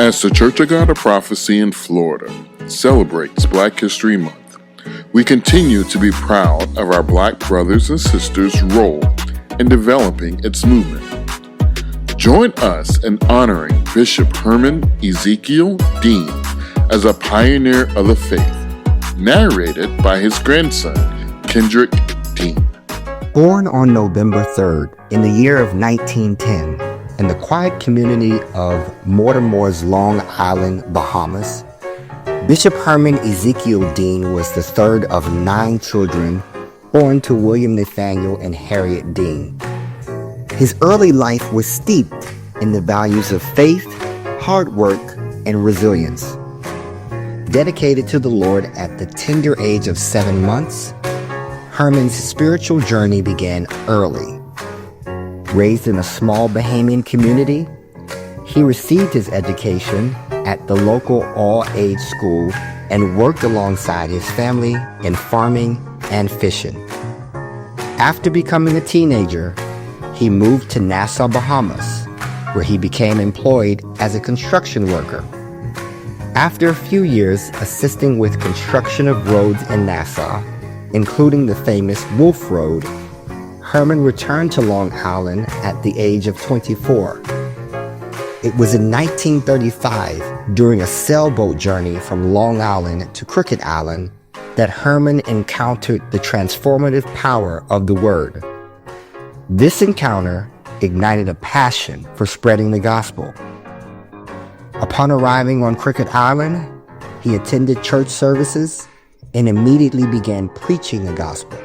As the Church of God of Prophecy in Florida celebrates Black History Month, we continue to be proud of our Black brothers and sisters' role in developing its movement. Join us in honoring Bishop Herman Ezekiel Dean as a pioneer of the faith, narrated by his grandson, Kendrick Dean. Born on November 3rd in the year of 1910 in the quiet community of Mortimer's Long Island, Bahamas, Bishop Herman Ezekiel Dean was the third of 9 children born to William Nathaniel and Harriet Dean. His early life was steeped in the values of faith, hard work, and resilience. Dedicated to the Lord at the tender age of 7 months, Herman's spiritual journey began early. Raised in a small Bahamian community, he received his education at the local all-age school and worked alongside his family in farming and fishing. After becoming a teenager, he moved to Nassau, Bahamas, where he became employed as a construction worker. After a few years assisting with construction of roads in Nassau, including the famous Wolf Road, Herman returned to Long Island at the age of 24. It was in 1935, during a sailboat journey from Long Island to Crooked Island, that Herman encountered the transformative power of the Word. This encounter ignited a passion for spreading the gospel. Upon arriving on Crooked Island, he attended church services and immediately began preaching the gospel.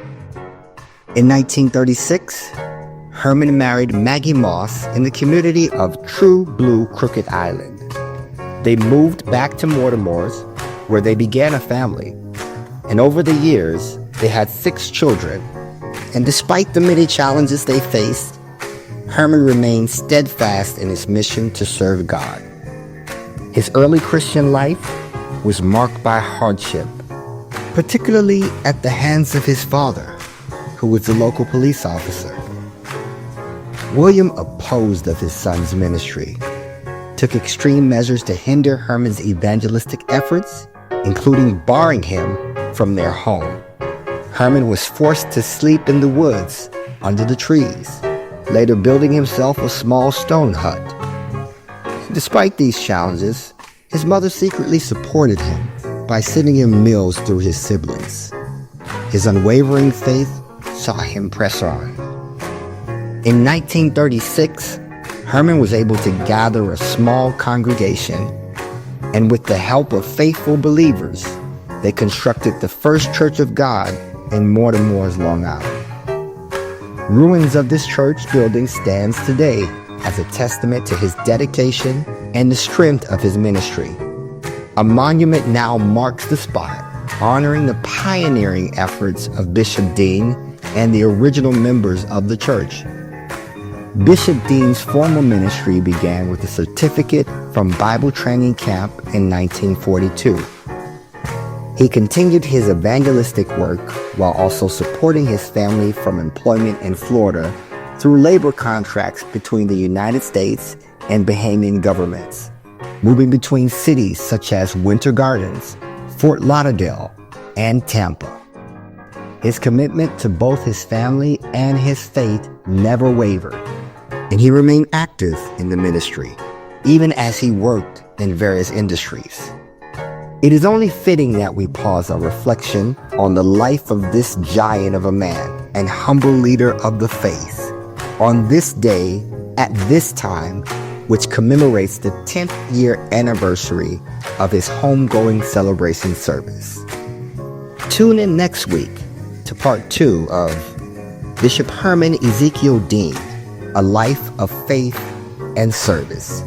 In 1936, Herman married Maggie Moss in the community of True Blue Crooked Island. They moved back to Mortimer's, where they began a family. And over the years, they had 6 children. And despite the many challenges they faced, Herman remained steadfast in his mission to serve God. His early Christian life was marked by hardship, particularly at the hands of his father, who was a local police officer. William opposed of his son's ministry, took extreme measures to hinder Herman's evangelistic efforts, including barring him from their home. Herman was forced to sleep in the woods under the trees, later building himself a small stone hut. Despite these challenges, his mother secretly supported him by sending him meals through his siblings. His unwavering faith saw him press on. In 1936, Herman was able to gather a small congregation, and with the help of faithful believers, they constructed the first Church of God in Mortimer's Long Island. Ruins of this church building stands today as a testament to his dedication and the strength of his ministry. A monument now marks the spot, honoring the pioneering efforts of Bishop Dean and the original members of the church. Bishop Dean's formal ministry began with a certificate from Bible Training Camp in 1942. He continued his evangelistic work while also supporting his family from employment in Florida through labor contracts between the United States and Bahamian governments, moving between cities such as Winter Gardens, Fort Lauderdale, and Tampa. His commitment to both his family and his faith never wavered, and he remained active in the ministry, even as he worked in various industries. It is only fitting that we pause our reflection on the life of this giant of a man and humble leader of the faith on this day, at this time, which commemorates the 10th year anniversary of his homegoing celebration service. Tune in next week to part 2 of Bishop Herman Ezekiel Dean, A Life of Faith and Service.